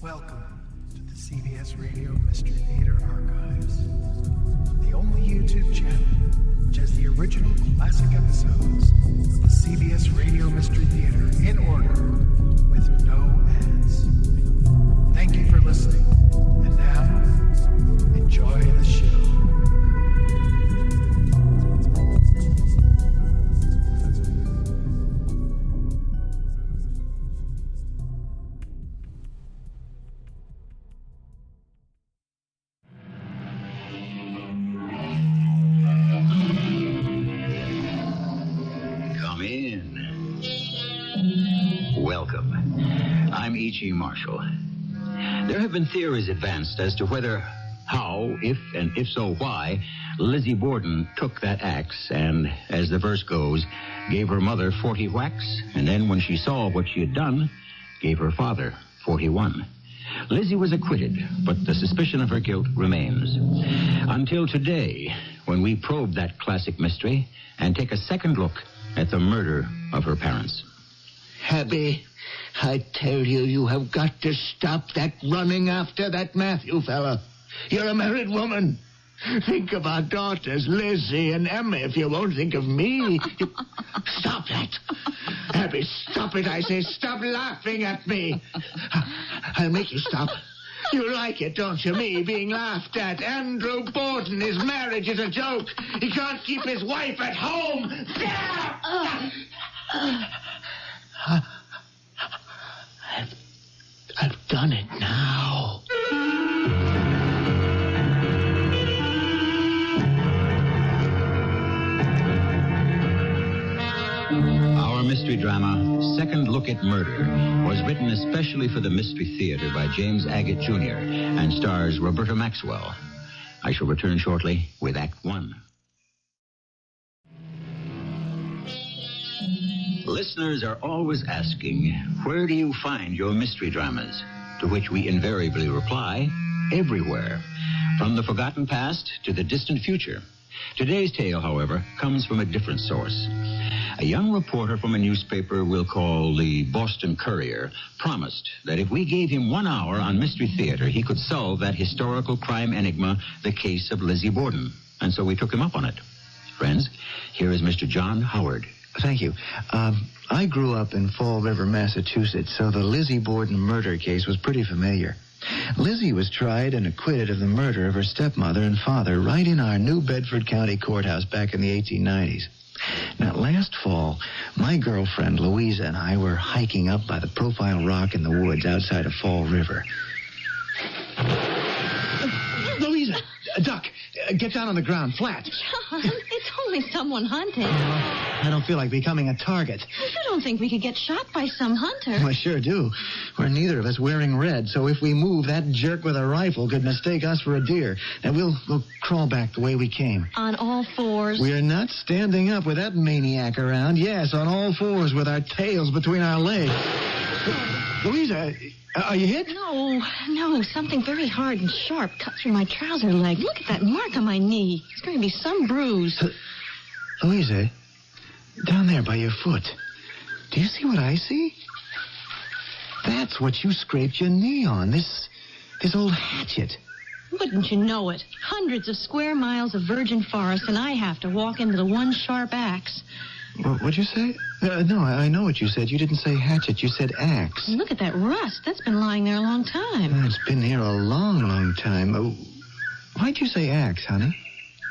Welcome to the CBS Radio Mystery Theater Archives, the only YouTube channel which has the original classic episodes of the CBS Radio Mystery Theater in order with no ads. Thank you for listening, and now, enjoy the show. I'm E.G. Marshall. There have been theories advanced as to whether, how, if, and if so, why, Lizzie Borden took that axe and, as the verse goes, gave her mother 40 whacks, and then when she saw what she had done, gave her father 41. Lizzie was acquitted, but the suspicion of her guilt remains. Until today, when we probe that classic mystery and take a second look at the murder of her parents. Abby, I tell you, you have got to stop that running after that Matthew fella. You're a married woman. Think of our daughters, Lizzie and Emma, if you won't think of me. Stop that. Abby, stop it, I say. Stop laughing at me. I'll make you stop. You like it, don't you, me being laughed at? Andrew Borden, his marriage is a joke. He can't keep his wife at home. I've done it now. Our mystery drama, Second Look at Murder, was written especially for the Mystery Theater by James Agate Jr. and stars Roberta Maxwell. I shall return shortly with Act One. Listeners are always asking, where do you find your mystery dramas? To which we invariably reply, everywhere. From the forgotten past to the distant future. Today's tale, however, comes from a different source. A young reporter from a newspaper we'll call the Boston Courier promised that if we gave him 1 hour on Mystery Theater, he could solve that historical crime enigma, the case of Lizzie Borden. And so we took him up on it. Friends, here is Mr. John Howard. Thank you. I grew up in Fall River, Massachusetts, so the Lizzie Borden murder case was pretty familiar. Lizzie was tried and acquitted of the murder of her stepmother and father right in our New Bedford County courthouse back in the 1890s. Now, last fall, my girlfriend Louisa and I were hiking up by the Profile Rock in the woods outside of Fall River. Louisa, duck, get down on the ground, flat. John, it's only someone hunting. I don't feel like becoming a target. You don't think we could get shot by some hunter? I sure do. We're neither of us wearing red, so if we move, that jerk with a rifle could mistake us for a deer. Now, we'll crawl back the way we came. On all fours? We're not standing up with that maniac around. Yes, on all fours with our tails between our legs. Louisa, are you hit? No, something very hard and sharp cut through my trouser leg. Look at that mark on my knee. It's going to be some bruise. Louisa, down there by your foot. Do you see what I see? That's what you scraped your knee on, this old hatchet. Wouldn't you know it? Hundreds of square miles of virgin forest, and I have to walk into the one sharp axe. What'd you say? No, I know what you said. You didn't say hatchet. You said axe. Look at that rust. That's been lying there a long time. It's been here a long, long time. Why'd you say axe, honey?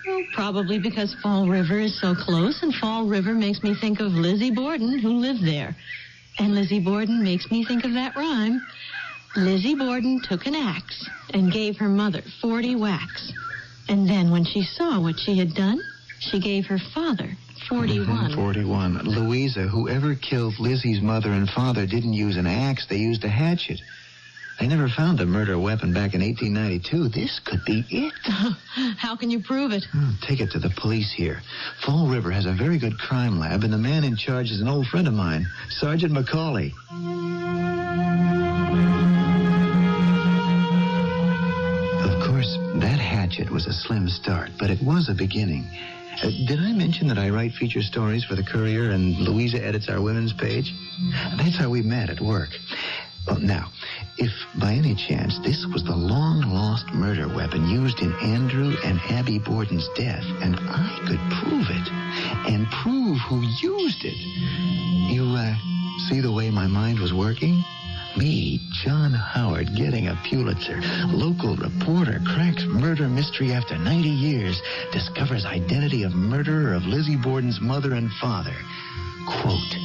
Well, probably because Fall River is so close, and Fall River makes me think of Lizzie Borden, who lived there. And Lizzie Borden makes me think of that rhyme. Lizzie Borden took an axe and gave her mother 40 whacks. And then when she saw what she had done, she gave her father 41. 41. Louisa, whoever killed Lizzie's mother and father didn't use an axe. They used a hatchet. They never found the murder weapon back in 1892. This could be it. How can you prove it? Take it to the police here. Fall River has a very good crime lab, and the man in charge is an old friend of mine, Sergeant McCauley. Of course, that hatchet was a slim start, but it was a beginning. Did I mention that I write feature stories for the Courier and Louisa edits our women's page? That's how we met at work. Well, now, if by any chance this was the long-lost murder weapon used in Andrew and Abby Borden's death, and I could prove it, and prove who used it, you see the way my mind was working? Me, John Howard, getting a Pulitzer. Local reporter cracks murder mystery after 90 years, discovers identity of murderer of Lizzie Borden's mother and father. Quote,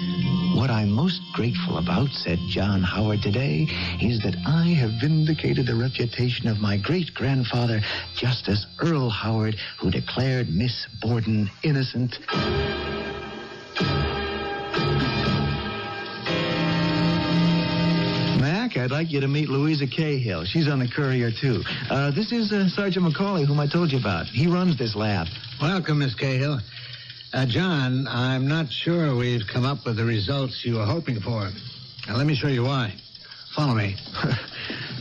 "What I'm most grateful about," said John Howard today, "is that I have vindicated the reputation of my great-grandfather, Justice Earl Howard, who declared Miss Borden innocent." Mac, I'd like you to meet Louisa Cahill. She's on the Courier, too. This is Sergeant McCauley, whom I told you about. He runs this lab. Welcome, Miss Cahill. John, I'm not sure we've come up with the results you were hoping for. Now, let me show you why. Follow me.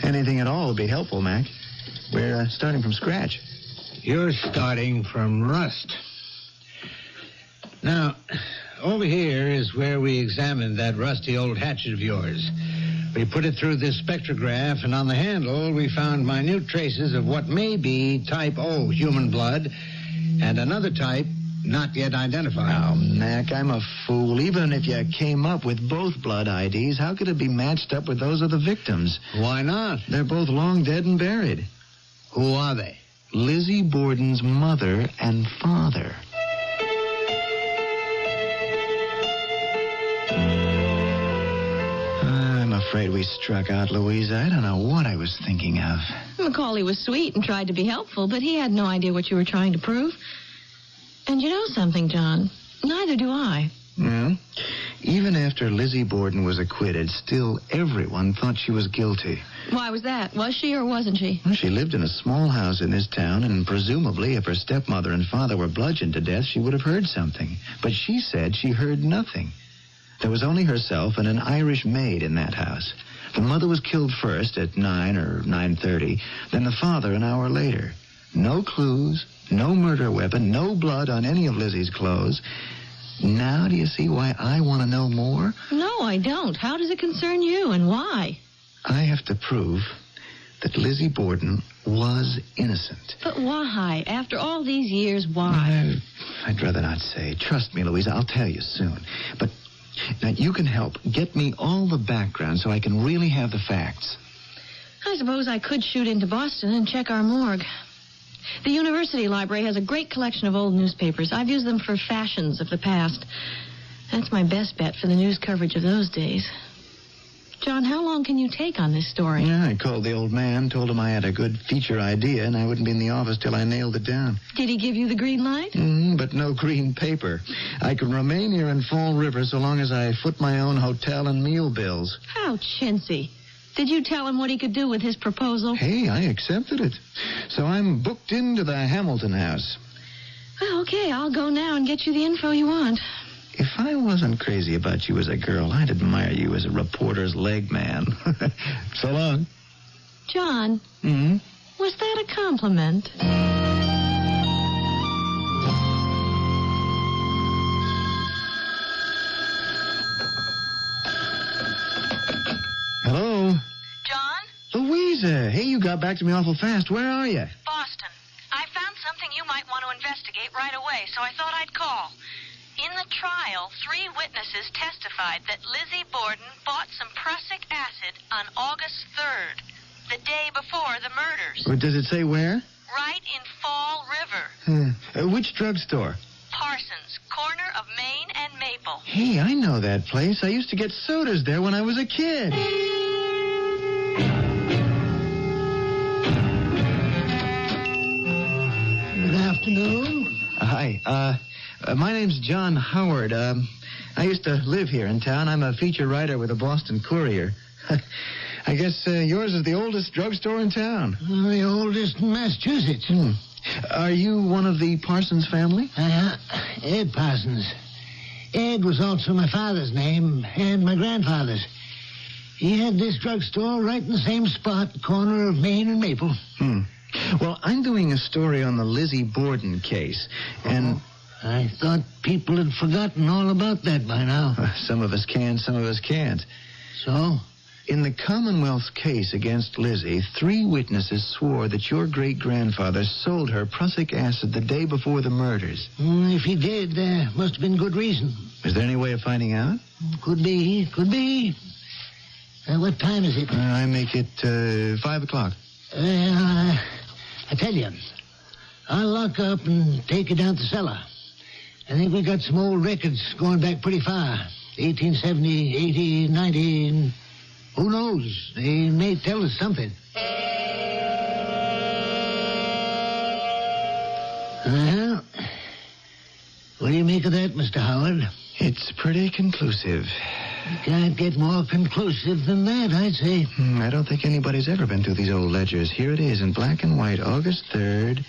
Anything at all would be helpful, Mac. We're starting from scratch. You're starting from rust. Now, over here is where we examined that rusty old hatchet of yours. We put it through this spectrograph, and on the handle we found minute traces of what may be type O human blood and another type not yet identified. Oh, Mac, I'm a fool. Even if you came up with both blood IDs, how could it be matched up with those of the victims? Why not? They're both long dead and buried. Who are they? Lizzie Borden's mother and father. I'm afraid we struck out, Louisa. I don't know what I was thinking of. Macaulay was sweet and tried to be helpful, but he had no idea what you were trying to prove. And you know something, John? Neither do I. Yeah? Even after Lizzie Borden was acquitted, still everyone thought she was guilty. Why was that? Was she or wasn't she? Well, she lived in a small house in this town, and presumably if her stepmother and father were bludgeoned to death, she would have heard something. But she said she heard nothing. There was only herself and an Irish maid in that house. The mother was killed first at 9 or 9:30, then the father an hour later. No clues, no murder weapon, no blood on any of Lizzie's clothes. Now do you see why I want to know more? No, I don't. How does it concern you, and why? I have to prove that Lizzie Borden was innocent. But why? After all these years, why? I'd rather not say. Trust me, Louisa, I'll tell you soon. But now you can help. Get me all the background so I can really have the facts. I suppose I could shoot into Boston and check our morgue. The university library has a great collection of old newspapers. I've used them for fashions of the past. That's my best bet for the news coverage of those days. John, how long can you take on this story? Yeah, I called the old man, told him I had a good feature idea, and I wouldn't be in the office till I nailed it down. Did he give you the green light? But no green paper. I can remain here in Fall River so long as I foot my own hotel and meal bills. How chintzy. Did you tell him what he could do with his proposal? Hey, I accepted it. So I'm booked into the Hamilton house. Well, okay, I'll go now and get you the info you want. If I wasn't crazy about you as a girl, I'd admire you as a reporter's leg man. So long. John, was that a compliment? Hello? John? Louisa, hey, you got back to me awful fast. Where are you? Boston. I found something you might want to investigate right away, so I thought I'd call. In the trial, 3 witnesses testified that Lizzie Borden bought some prussic acid on August 3rd, the day before the murders. Does it say where? Right in Fall River. Which drugstore? Parsons, corner of Main and Maple. Hey, I know that place. I used to get sodas there when I was a kid. Good afternoon. Hi. My name's John Howard. I used to live here in town. I'm a feature writer with the Boston Courier. I guess yours is the oldest drugstore in town. The oldest in Massachusetts. Are you one of the Parsons family? Ed Parsons. Ed was also my father's name and my grandfather's. He had this drugstore right in the same spot, corner of Main and Maple. Well, I'm doing a story on the Lizzie Borden case, and... I thought people had forgotten all about that by now. Some of us can, some of us can't. So, In the Commonwealth's case against Lizzie, 3 witnesses swore that your great-grandfather sold her prussic acid the day before the murders. If he did, there must have been good reason. Is there any way of finding out? Could be. What time is it? I make it 5 o'clock. I tell you, I'll lock up and take you down to the cellar. I think we got some old records going back pretty far. 1870, 80, 90... Who knows? They may tell us something. Well, what do you make of that, Mr. Howard? It's pretty conclusive. You can't get more conclusive than that, I'd say. I don't think anybody's ever been through these old ledgers. Here it is in black and white, August 3rd,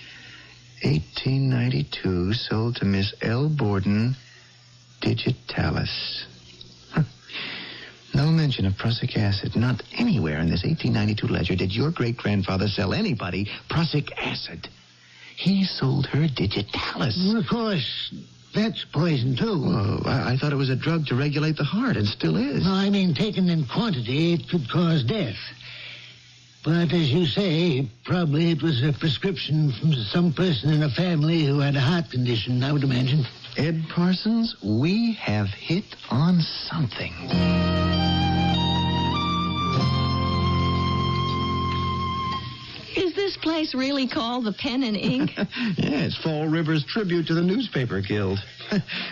1892, sold to Miss L. Borden, digitalis. No mention of prussic acid. Not anywhere in this 1892 ledger did your great-grandfather sell anybody prussic acid. He sold her digitalis. Well, of course, that's poison, too. Oh, I thought it was a drug to regulate the heart, and still is. No, I mean, taken in quantity, it could cause death. But as you say, probably it was a prescription from some person in a family who had a heart condition, I would imagine. Ed Parsons, we have hit on something. Is this place really called the Pen and Ink? Yeah, it's Fall River's tribute to the newspaper guild.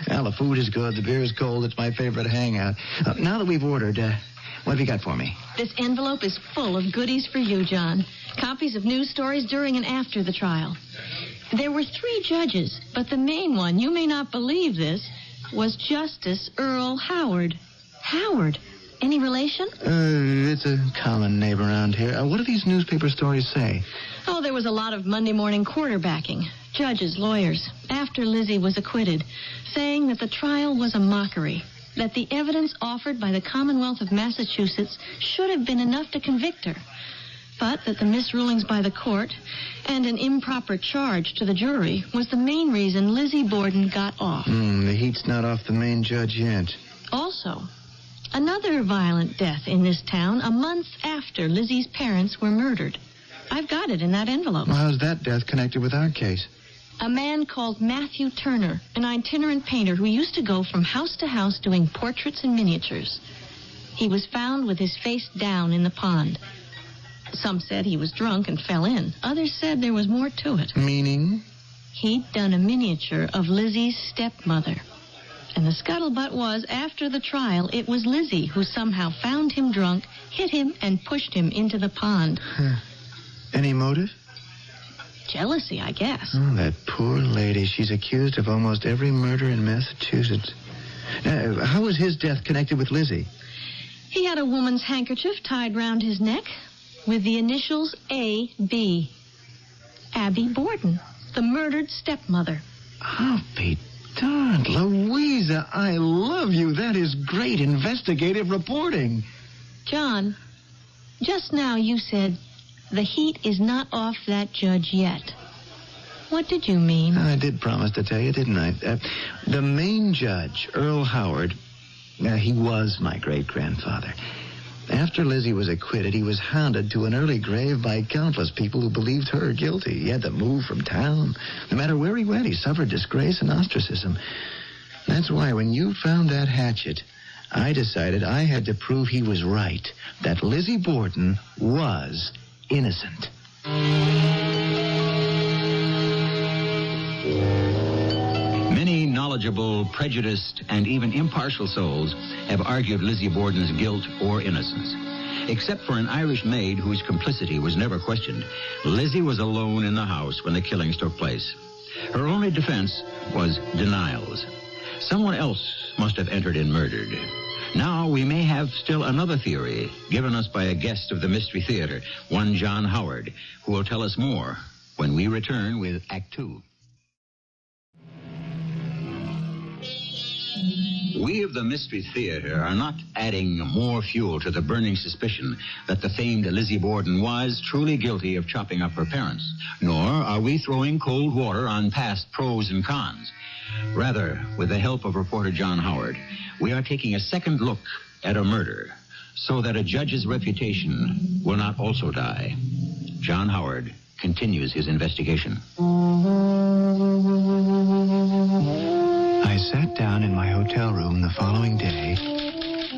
Well, the food is good, the beer is cold, it's my favorite hangout. Now that we've ordered, what have you got for me? This envelope is full of goodies for you, John. Copies of news stories during and after the trial. There were 3 judges, but the main one, you may not believe this, was Justice Earl Howard. Howard? Any relation? It's a common name around here. What do these newspaper stories say? Oh, there was a lot of Monday morning quarterbacking. Judges, lawyers, after Lizzie was acquitted, saying that the trial was a mockery, that the evidence offered by the Commonwealth of Massachusetts should have been enough to convict her, but that the misrulings by the court and an improper charge to the jury was the main reason Lizzie Borden got off. The heat's not off the main judge yet. Also, another violent death in this town a month after Lizzie's parents were murdered. I've got it in that envelope. Well, how's that death connected with our case? A man called Matthew Turner, an itinerant painter who used to go from house to house doing portraits and miniatures. He was found with his face down in the pond. Some said he was drunk and fell in. Others said there was more to it. Meaning? He'd done a miniature of Lizzie's stepmother. And the scuttlebutt was, after the trial, it was Lizzie who somehow found him drunk, hit him, and pushed him into the pond. Any motive? Jealousy, I guess. Oh, that poor lady. She's accused of almost every murder in Massachusetts. How was his death connected with Lizzie? He had a woman's handkerchief tied round his neck with the initials A.B. Abby Borden, the murdered stepmother. I'll be darned. Louisa, I love you. That is great investigative reporting. John, just now you said the heat is not off that judge yet. What did you mean? I did promise to tell you, didn't I? The main judge, Earl Howard, he was my great-grandfather. After Lizzie was acquitted, he was hounded to an early grave by countless people who believed her guilty. He had to move from town. No matter where he went, he suffered disgrace and ostracism. That's why when you found that hatchet, I decided I had to prove he was right, that Lizzie Borden was innocent. Many knowledgeable, prejudiced, and even impartial souls have argued Lizzie Borden's guilt or innocence. Except for an Irish maid whose complicity was never questioned, Lizzie was alone in the house when the killings took place. Her only defense was denials. Someone else must have entered and murdered. Now we may have still another theory given us by a guest of the Mystery Theater, one John Howard, who will tell us more when we return with Act Two. We of the Mystery Theater are not adding more fuel to the burning suspicion that the famed Lizzie Borden was truly guilty of chopping up her parents, nor are we throwing cold water on past pros and cons. Rather, with the help of reporter John Howard, we are taking a second look at a murder so that a judge's reputation will not also die. John Howard continues his investigation. I sat down in my hotel room the following day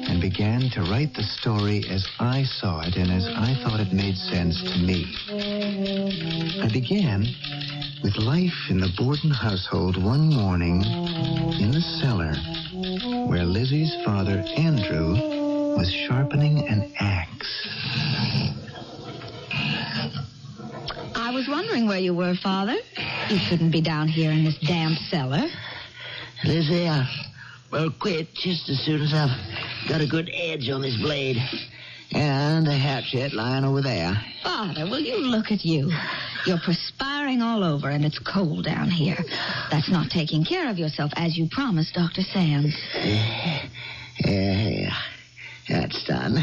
and began to write the story as I saw it and as I thought it made sense to me. I began with life in the Borden household one morning in the cellar where Lizzie's father, Andrew, was sharpening an axe. I was wondering where you were, Father. You couldn't be down here in this damp cellar. Lizzie, I'll quit just as soon as I've got a good edge on this blade. And the hatchet lying over there. Father, will you look at you? You're perspiring all over, and it's cold down here. That's not taking care of yourself, as you promised Dr. Sands. Yeah, that's done.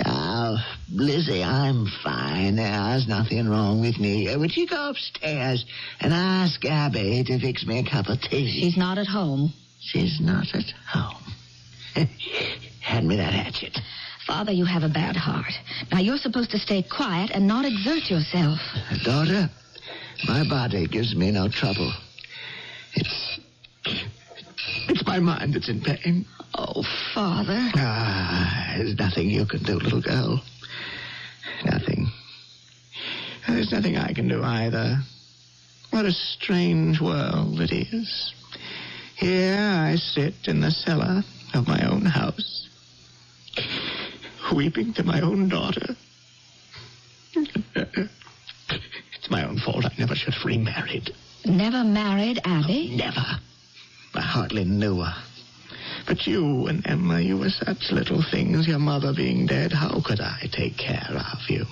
Now, Lizzie, I'm fine. There's nothing wrong with me. Would you go upstairs and ask Agate to fix me a cup of tea? She's not at home. She's not at home. Hand me that hatchet. Father, you have a bad heart. Now, you're supposed to stay quiet and not exert yourself. Daughter, my body gives me no trouble. It's my mind that's in pain. Oh, Father. There's nothing you can do, little girl. Nothing. There's nothing I can do either. What a strange world it is. Here I sit in the cellar of my own house, weeping to my own daughter. It's my own fault. I never should have remarried. Never married Abby? Never. I hardly knew her. But you and Emma, you were such little things, your mother being dead. How could I take care of you?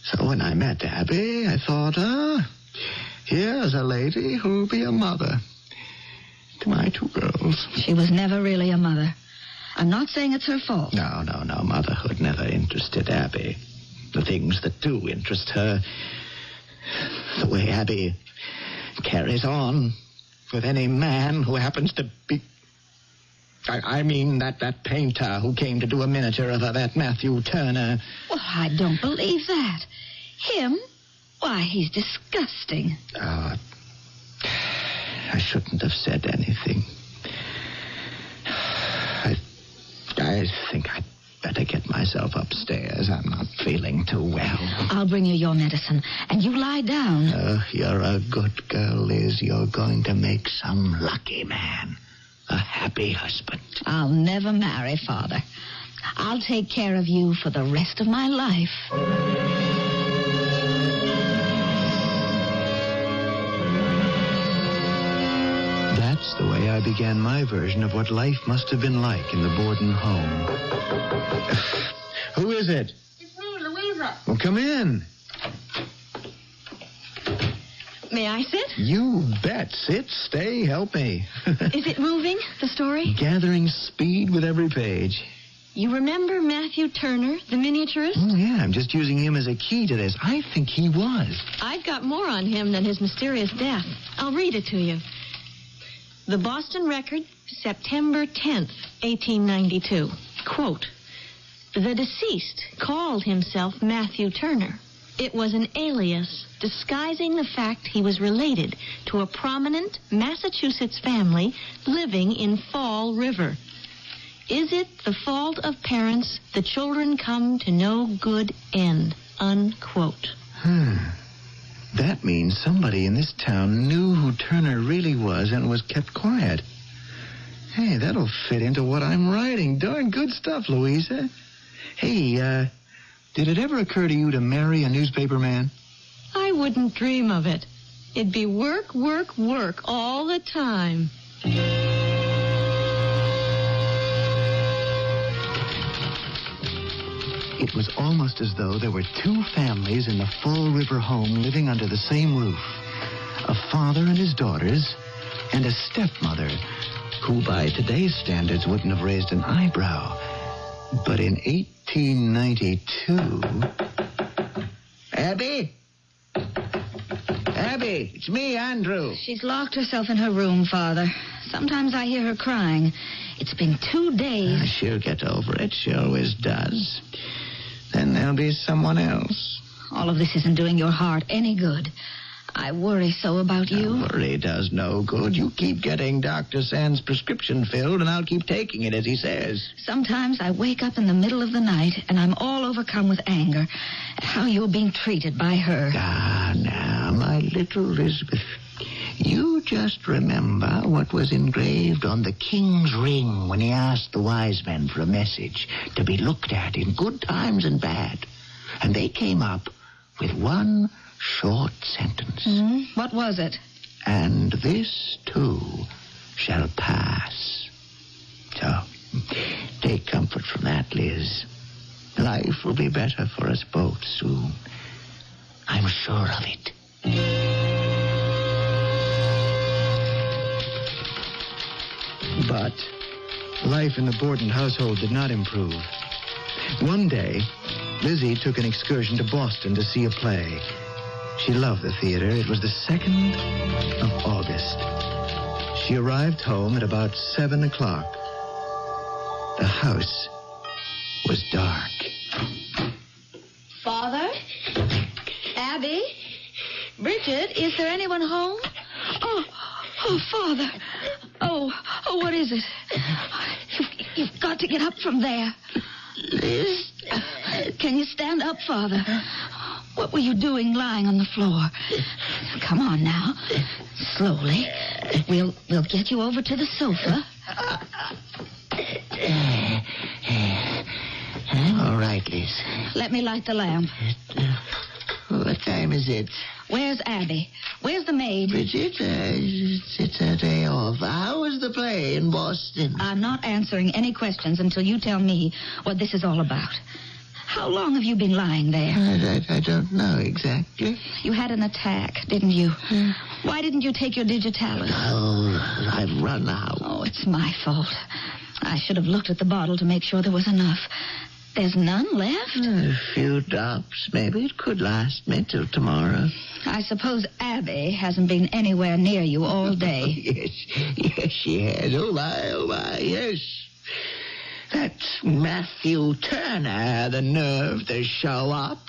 So when I met Abby, I thought, here's a lady who'll be a mother to my two girls. She was never really a mother. I'm not saying it's her fault. No. Motherhood never interested Abby. The things that do interest her, the way Abby carries on with any man who happens to be... I mean that painter who came to do a miniature of her, that Matthew Turner. Well, I don't believe that. Him? Why, he's disgusting. I shouldn't have said anything. I think I'd better get myself upstairs. I'm not feeling too well. I'll bring you your medicine, and you lie down. You're a good girl, Liz. You're going to make some lucky man a happy husband. I'll never marry, Father. I'll take care of you for the rest of my life. That's the way I began my version of what life must have been like in the Borden home. Who is it? It's me, Louisa. Well, come in. May I sit? You bet. Sit, stay, help me. Is it moving, the story? Gathering speed with every page. You remember Matthew Turner, the miniaturist? Oh, yeah, I'm just using him as a key to this. I think he was. I've got more on him than his mysterious death. I'll read it to you. The Boston Record, September 10th, 1892. Quote, the deceased called himself Matthew Turner. It was an alias disguising the fact he was related to a prominent Massachusetts family living in Fall River. Is it the fault of parents the children come to no good end? Unquote. That means somebody in this town knew who Turner really was and was kept quiet. Hey, that'll fit into what I'm writing. Darn good stuff, Louisa. Hey, did it ever occur to you to marry a newspaper man? I wouldn't dream of it. It'd be work, work, work all the time. It was almost as though there were two families in the Fall River home living under the same roof. A father and his daughters, and a stepmother, who by today's standards wouldn't have raised an eyebrow. But in 1892... Abby? Abby, it's me, Andrew. She's locked herself in her room, Father. Sometimes I hear her crying. It's been 2 days. She'll get over it. She always does. Then there'll be someone else. All of this isn't doing your heart any good. I worry so about you. Worry does no good. You keep getting Dr. Sand's prescription filled, and I'll keep taking it as he says. Sometimes I wake up in the middle of the night, and I'm all overcome with anger at how you're being treated by her. Ah, now, my little Elizabeth, you just remember what was engraved on the king's ring when he asked the wise men for a message to be looked at in good times and bad. And they came up with one short sentence. What was it? And this, too, shall pass. So, take comfort from that, Liz. Life will be better for us both soon. I'm sure of it. But life in the Borden household did not improve. One day, Lizzie took an excursion to Boston to see a play. She loved the theater. It was the 2nd of August. She arrived home at about 7 o'clock. The house was dark. Father? Abby? Bridget, is there anyone home? Oh, Father. Oh, what is it? You've got to get up from there. Liz? Can you stand up, Father? What were you doing lying on the floor? Come on now. Slowly. We'll get you over to the sofa. All right, Liz. Let me light the lamp. What time is it? Where's Abby? Where's the maid? Bridget, it's her day off. How was the play in Boston? I'm not answering any questions until you tell me what this is all about. How long have you been lying there? I don't know exactly. You had an attack, didn't you? Why didn't you take your digitalis? Oh, I've run out. Oh, it's my fault. I should have looked at the bottle to make sure there was enough. There's none left? A few drops. Maybe it could last me till tomorrow. I suppose Abby hasn't been anywhere near you all day. Yes, she has. Oh, my, yes. That Matthew Turner had the nerve to show up.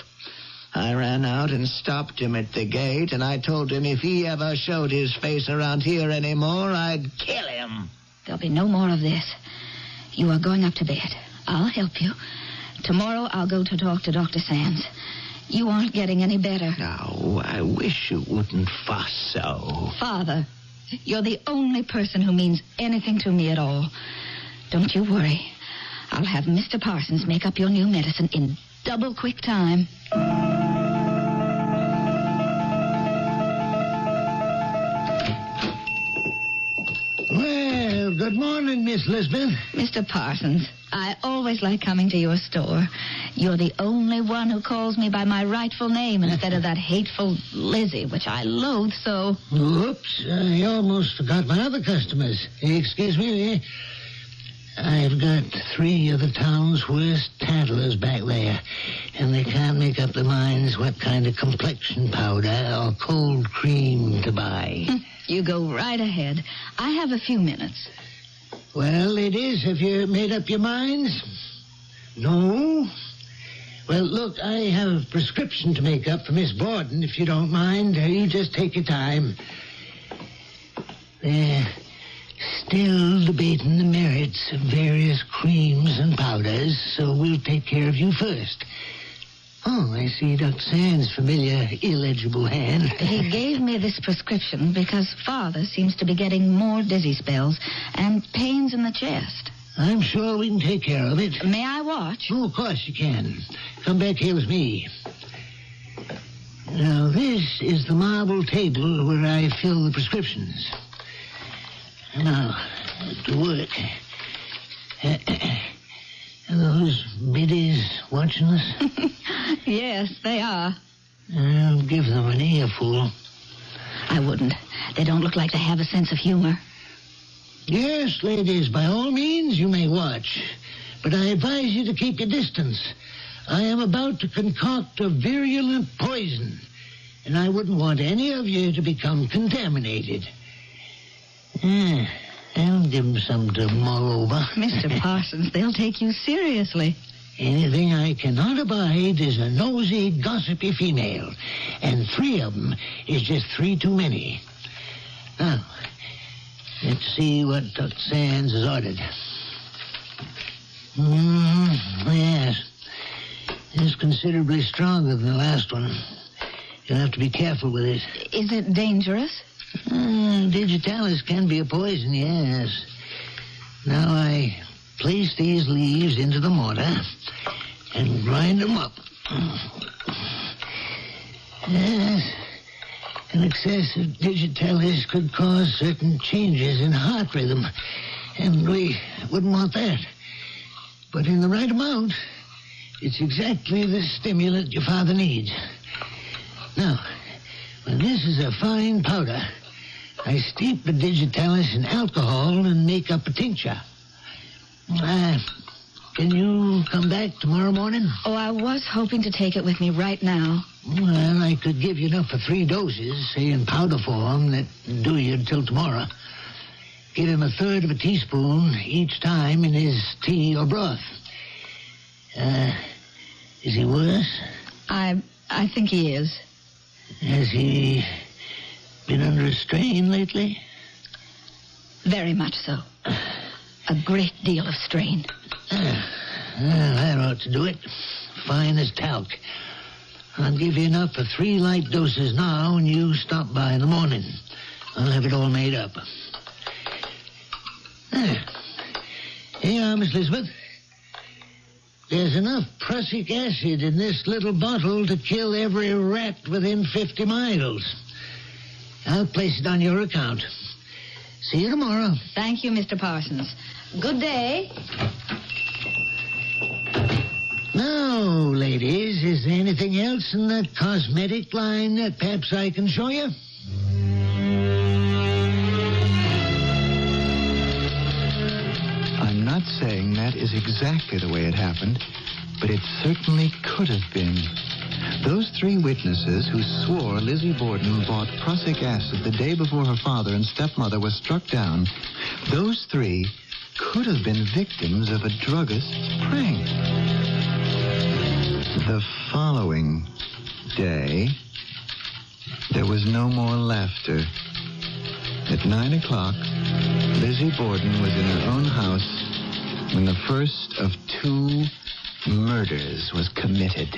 I ran out and stopped him at the gate, and I told him if he ever showed his face around here anymore, I'd kill him. There'll be no more of this. You are going up to bed. I'll help you. Tomorrow I'll go to talk to Dr. Sands. You aren't getting any better. No, I wish you wouldn't fuss so. Father, you're the only person who means anything to me at all. Don't you worry. I'll have Mr. Parsons make up your new medicine in double quick time. Well, good morning, Miss Lisbeth. Mr. Parsons, I always like coming to your store. You're the only one who calls me by my rightful name instead of that hateful Lizzie, which I loathe so. Whoops, I almost forgot my other customers. Excuse me, I've got 3 of the town's worst tattlers back there, and they can't make up their minds what kind of complexion powder or cold cream to buy. You go right ahead. I have a few minutes. Well, ladies, have you made up your minds? No? Well, look, I have a prescription to make up for Miss Borden, if you don't mind. You just take your time. They're still debating the merits of various creams and powders, so we'll take care of you first. Oh, I see Dr. Sands' familiar, illegible hand. He gave me this prescription because Father seems to be getting more dizzy spells and pains in the chest. I'm sure we can take care of it. May I watch? Oh, of course you can. Come back here with me. Now, this is the marble table where I fill the prescriptions. Now, to work. Are those biddies watching us? Yes, they are. I'll give them an earful. I wouldn't. They don't look like they have a sense of humor. Yes, ladies, by all means you may watch. But I advise you to keep your distance. I am about to concoct a virulent poison. and I wouldn't want any of you to become contaminated. I'll give them some to mull over. Mr. Parsons, they'll take you seriously. Anything I cannot abide is a nosy, gossipy female, and 3 of them is just 3 too many. Now, let's see what Dr. Sands has ordered. Yes. It's considerably stronger than the last one. You'll have to be careful with it. Is it dangerous? Digitalis can be a poison, yes. Now I place these leaves into the mortar and grind them up. Yes. An excess of digitalis could cause certain changes in heart rhythm, and we wouldn't want that. But in the right amount, it's exactly the stimulant your father needs. Now, when this is a fine powder, I steep the digitalis in alcohol and make up a tincture. Can you come back tomorrow morning? Oh, I was hoping to take it with me right now. Well, I could give you enough for 3 doses, say in powder form, that do you until tomorrow. Give him 1/3 of a teaspoon each time in his tea or broth. Is he worse? I think he is. Has he been under a strain lately? Very much so. A great deal of strain. Well, that ought to do it. Fine as talc. I'll give you enough for 3 light doses now, and you stop by in the morning. I'll have it all made up. Here you are, Miss Elizabeth. There's enough prussic acid in this little bottle to kill every rat within 50 miles. I'll place it on your account. See you tomorrow. Thank you, Mr. Parsons. Good day. Now, ladies, is there anything else in the cosmetic line that perhaps I can show you? I'm not saying that is exactly the way it happened, but it certainly could have been. Those 3 witnesses who swore Lizzie Borden bought prussic acid the day before her father and stepmother were struck down, those 3 could have been victims of a druggist's prank. The following day, there was no more laughter. At 9 o'clock, Lizzie Borden was in her own house when the first of 2 murders was committed.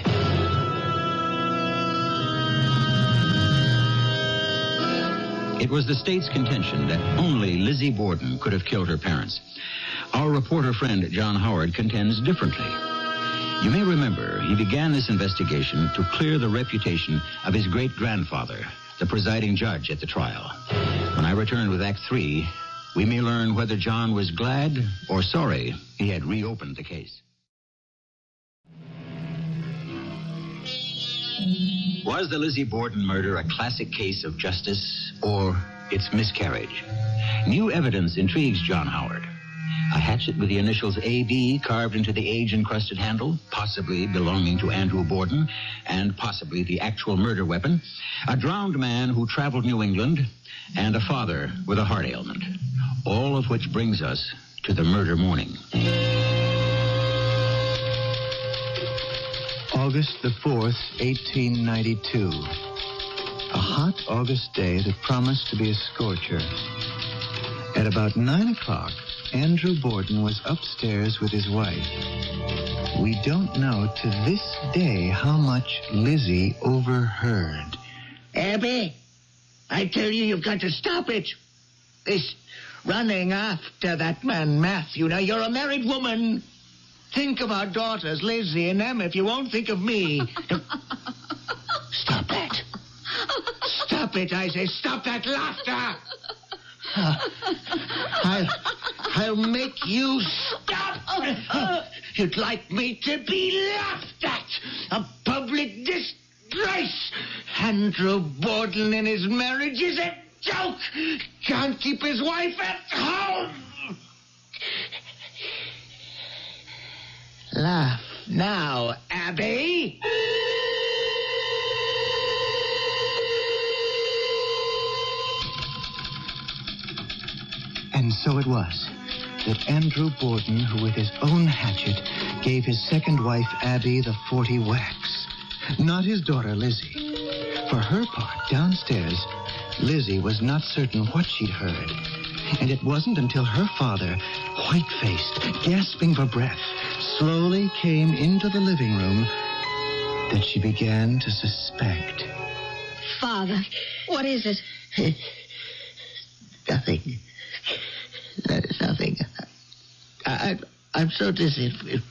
It was the state's contention that only Lizzie Borden could have killed her parents. Our reporter friend, John Howard, contends differently. You may remember he began this investigation to clear the reputation of his great-grandfather, the presiding judge at the trial. When I return with Act 3, we may learn whether John was glad or sorry he had reopened the case. Was the Lizzie Borden murder a classic case of justice or its miscarriage? New evidence intrigues John Howard. A hatchet with the initials A.B. carved into the age-encrusted handle, possibly belonging to Andrew Borden, and possibly the actual murder weapon. A drowned man who traveled New England, and a father with a heart ailment. All of which brings us to the murder morning. August the 4th, 1892. A hot August day that promised to be a scorcher. At about 9 o'clock, Andrew Borden was upstairs with his wife. We don't know to this day how much Lizzie overheard. Abby, I tell you, you've got to stop it. This running after that man, Matthew. Now, you're a married woman. Think of our daughters, Lizzie and Emma, if you won't think of me. Stop that. Stop it, I say. Stop that laughter. I'll make you stop. You'd like me to be laughed at. A public disgrace. Andrew Borden and his marriage is a joke. Can't keep his wife at home. Laugh now, Abby. So it was that Andrew Borden, who with his own hatchet gave his second wife, Abby, the 40 whacks. Not his daughter, Lizzie. For her part, downstairs, Lizzie was not certain what she'd heard. And it wasn't until her father, white-faced, gasping for breath, slowly came into the living room that she began to suspect. Father, what is it? Nothing. Nothing. I'm so dizzy. It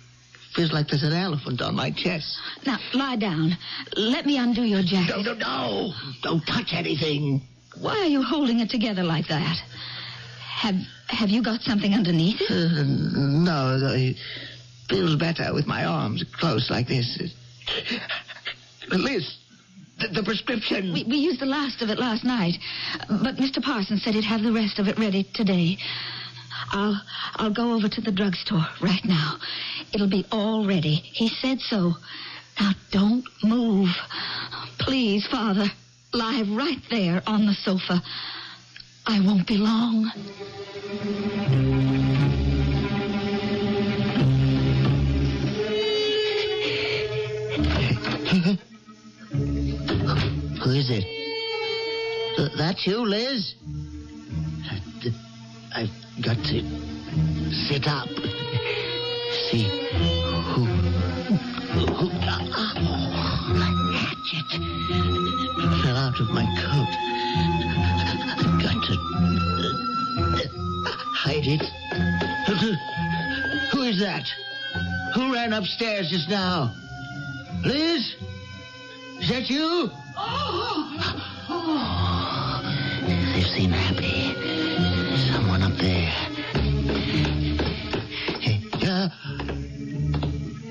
feels like there's an elephant on my chest. Now, lie down. Let me undo your jacket. No. Don't touch anything. Why are you holding it together like that? Have you got something underneath it? No, it feels better with my arms close like this. Liz, the prescription. We used the last of it last night, but Mr. Parsons said he'd have the rest of it ready today. I'll go over to the drugstore right now. It'll be all ready. He said so. Now, don't move. Please, Father, lie right there on the sofa. I won't be long. Who is it? That's you, Liz? I've got to sit up. See who my hatchet fell out of my coat. I've got to hide it. Who is that? Who ran upstairs just now? Liz? Is that you? They've seen Abby. Someone up there.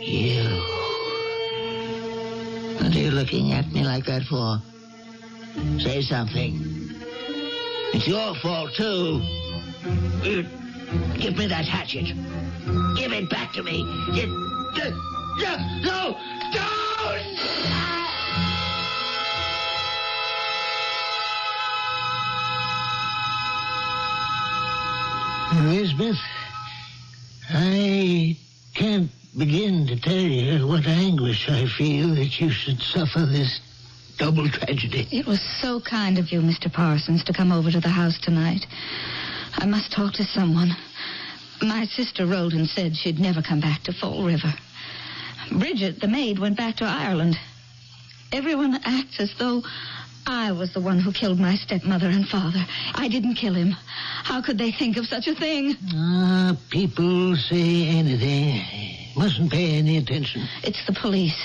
You. What are you looking at me like that for? Say something. It's your fault, too. Give me that hatchet. Give it back to me. No! Don't! Elizabeth, I can't begin to tell you what anguish I feel that you should suffer this double tragedy. It was so kind of you, Mr. Parsons, to come over to the house tonight. I must talk to someone. My sister Rowland said she'd never come back to Fall River. Bridget, the maid, went back to Ireland. Everyone acts as though I was the one who killed my stepmother and father. I didn't kill him. How could they think of such a thing? People say anything. Mustn't pay any attention. It's the police.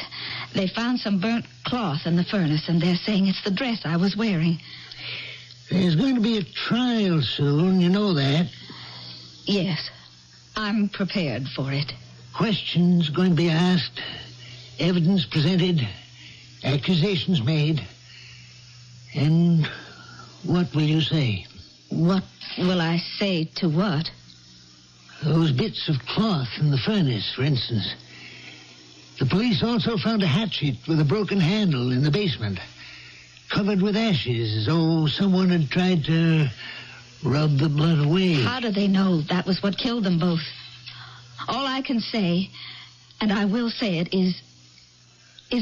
They found some burnt cloth in the furnace, and they're saying it's the dress I was wearing. There's going to be a trial soon, you know that. Yes, I'm prepared for it. Questions going to be asked, evidence presented, accusations made. And what will you say? What will I say to what? Those bits of cloth in the furnace, for instance. The police also found a hatchet with a broken handle in the basement, covered with ashes, as though someone had tried to rub the blood away. How do they know that was what killed them both? All I can say, and I will say it, is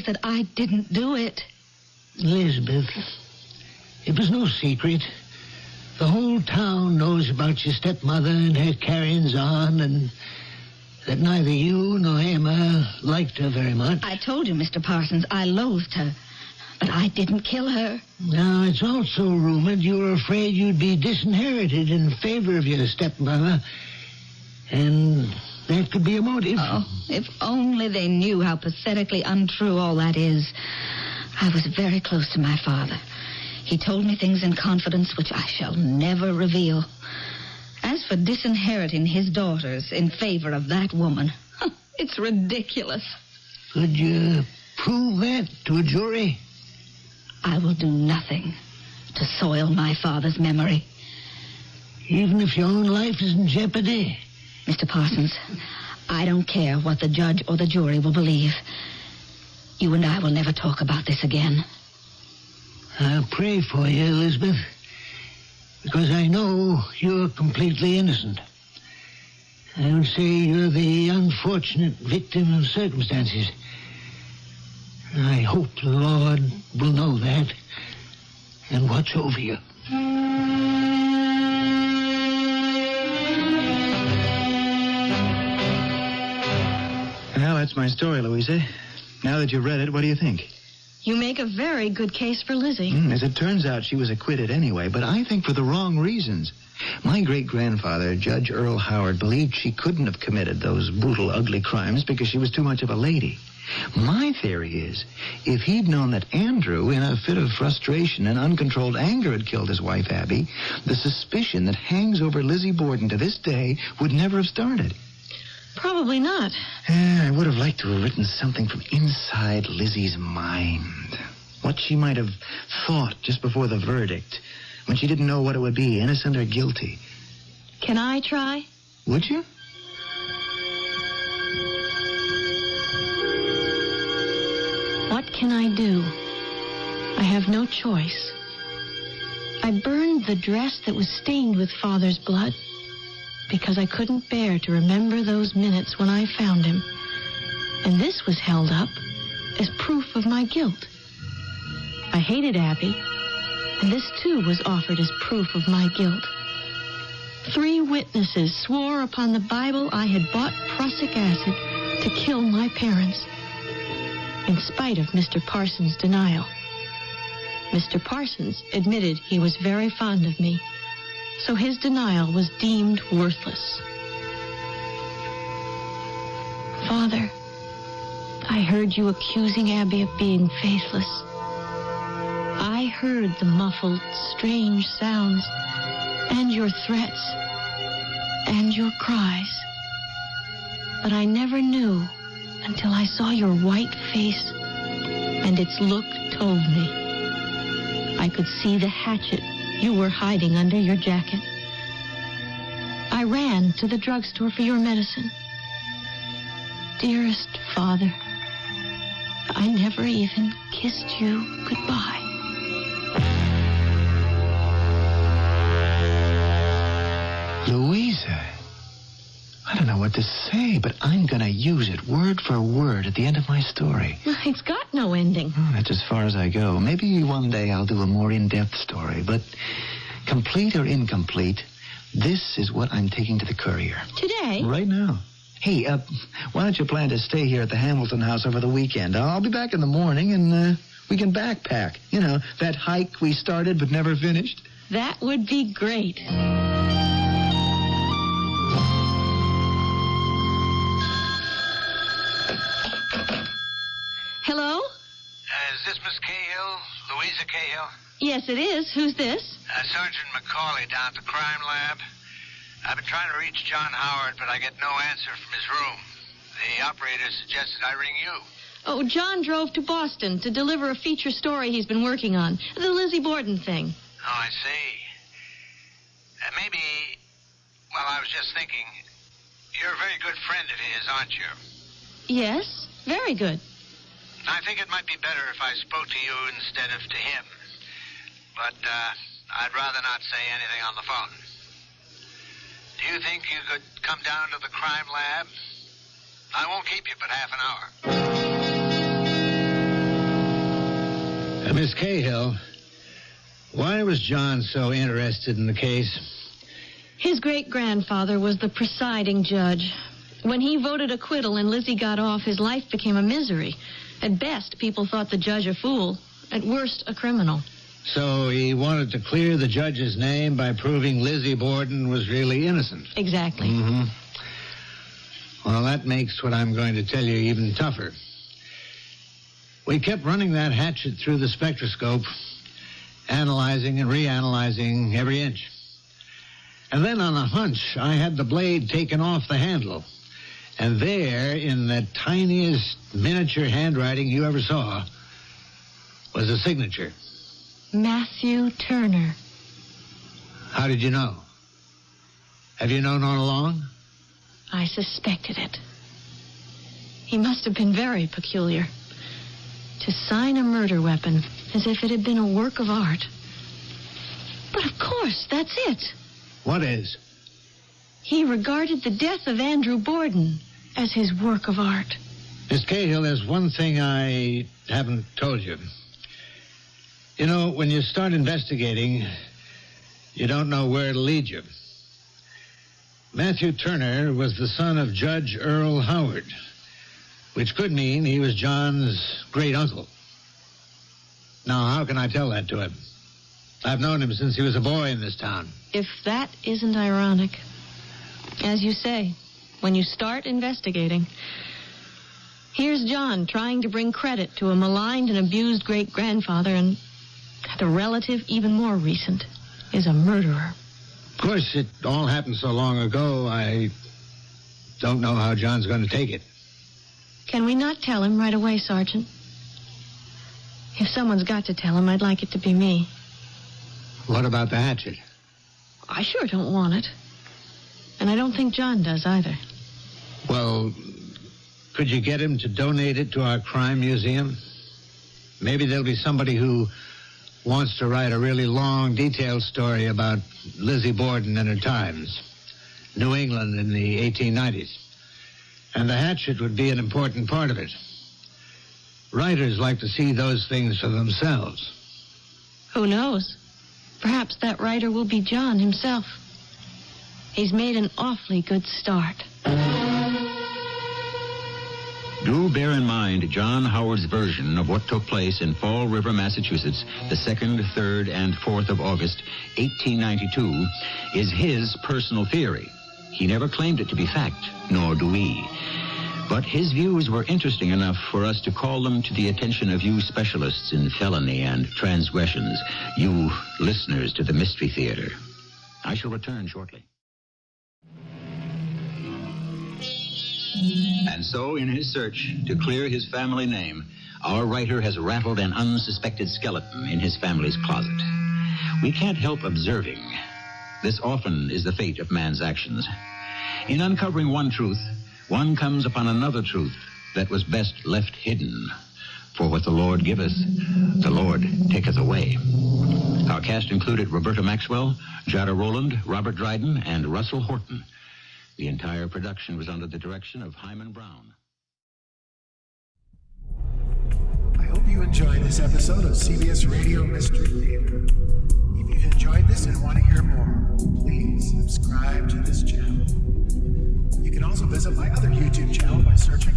that I didn't do it. Elizabeth, it was no secret. The whole town knows about your stepmother and her carryings on, and that neither you nor Emma liked her very much. I told you, Mr. Parsons, I loathed her, but I didn't kill her. Now, it's also rumored you were afraid you'd be disinherited in favor of your stepmother, and that could be a motive. Oh, if only they knew how pathetically untrue all that is. I was very close to my father. He told me things in confidence which I shall never reveal. As for disinheriting his daughters in favor of that woman, it's ridiculous. Could you prove that to a jury? I will do nothing to soil my father's memory. Even if your own life is in jeopardy? Mr. Parsons, I don't care what the judge or the jury will believe. You and I will never talk about this again. I'll pray for you, Elizabeth. because I know you're completely innocent. I would say you're the unfortunate victim of circumstances. I hope the Lord will know that and watch over you. Well, that's my story, Louisa. Now that you've read it, what do you think? You make a very good case for Lizzie. As it turns out, she was acquitted anyway, but I think for the wrong reasons. My great-grandfather, Judge Earl Howard, believed she couldn't have committed those brutal, ugly crimes because she was too much of a lady. My theory is, if he'd known that Andrew, in a fit of frustration and uncontrolled anger, had killed his wife, Abby, the suspicion that hangs over Lizzie Borden to this day would never have started. Probably not. I would have liked to have written something from inside Lizzie's mind. What she might have thought just before the verdict, when she didn't know what it would be, innocent or guilty. Can I try? Would you? What can I do? I have no choice. I burned the dress that was stained with Father's blood because I couldn't bear to remember those minutes when I found him. And this was held up as proof of my guilt. I hated Abby, and this too was offered as proof of my guilt. 3 witnesses swore upon the Bible I had bought prussic acid to kill my parents, in spite of Mr. Parsons' denial. Mr. Parsons admitted he was very fond of me, so his denial was deemed worthless. Father, I heard you accusing Abby of being faithless. I heard the muffled, strange sounds, and your threats, and your cries. But I never knew until I saw your white face, and its look told me. I could see the hatchet you were hiding under your jacket. I ran to the drugstore for your medicine. Dearest Father, I never even kissed you goodbye. Louisa, I don't know what to say, but I'm going to use it word for word at the end of my story. It's got no ending. That's as far as I go. Maybe one day I'll do a more in-depth story, but complete or incomplete, this is what I'm taking to the Courier. Today? Right now. Hey, why don't you plan to stay here at the Hamilton house over the weekend? I'll be back in the morning, and we can backpack. You know, that hike we started but never finished. That would be great. Hello? Is this Miss Cahill? Louisa Cahill? Yes, it is. Who's this? Sergeant McCauley down at the crime lab. I've been trying to reach John Howard, but I get no answer from his room. The operator suggested I ring you. Oh, John drove to Boston to deliver a feature story he's been working on. The Lizzie Borden thing. Oh, I see. Maybe, well, I was just thinking, you're a very good friend of his, aren't you? Yes, very good. I think it might be better if I spoke to you instead of to him. But I'd rather not say anything on the phone. Do you think you could come down to the crime lab? I won't keep you but half an hour. Miss Cahill, why was John so interested in the case? His great-grandfather was the presiding judge. When he voted acquittal and Lizzie got off, his life became a misery. At best, people thought the judge a fool. At worst, a criminal. So he wanted to clear the judge's name by proving Lizzie Borden was really innocent. Exactly. Mm-hmm. Well, that makes what I'm going to tell you even tougher. We kept running that hatchet through the spectroscope, analyzing and reanalyzing every inch. And then on a hunch, I had the blade taken off the handle. And there, in the tiniest miniature handwriting you ever saw, was a signature. Matthew Turner. How did you know? Have you known all along? I suspected it. He must have been very peculiar. To sign a murder weapon as if it had been a work of art. But of course, that's it. What is? He regarded the death of Andrew Borden as his work of art. Miss Cahill, there's one thing I haven't told you. You know, when you start investigating, you don't know where it'll lead you. Matthew Turner was the son of Judge Earl Howard, which could mean he was John's great-uncle. Now, how can I tell that to him? I've known him since he was a boy in this town. If that isn't ironic. As you say, when you start investigating, here's John trying to bring credit to a maligned and abused great-grandfather, and the relative, even more recent, is a murderer. Of course, it all happened so long ago, I don't know how John's going to take it. Can we not tell him right away, Sergeant? If someone's got to tell him, I'd like it to be me. What about the hatchet? I sure don't want it. And I don't think John does either. Well, could you get him to donate it to our crime museum? Maybe there'll be somebody who wants to write a really long, detailed story about Lizzie Borden and her times. New England in the 1890s. And the hatchet would be an important part of it. Writers like to see those things for themselves. Who knows? Perhaps that writer will be John himself. He's made an awfully good start. Do bear in mind John Howard's version of what took place in Fall River, Massachusetts, the 2nd, 3rd, and 4th of August, 1892, is his personal theory. He never claimed it to be fact, nor do we. But his views were interesting enough for us to call them to the attention of you specialists in felony and transgressions, you listeners to the Mystery Theater. I shall return shortly. And so, in his search to clear his family name, our writer has rattled an unsuspected skeleton in his family's closet. We can't help observing. This often is the fate of man's actions. In uncovering one truth, one comes upon another truth that was best left hidden. For what the Lord giveth, the Lord taketh away. Our cast included Roberta Maxwell, Jada Rowland, Robert Dryden, and Russell Horton. The entire production was under the direction of Hyman Brown. I hope you enjoyed this episode of CBS Radio Mystery Theater. If you've enjoyed this and want to hear more, please subscribe to this channel. You can also visit my other YouTube channel by searching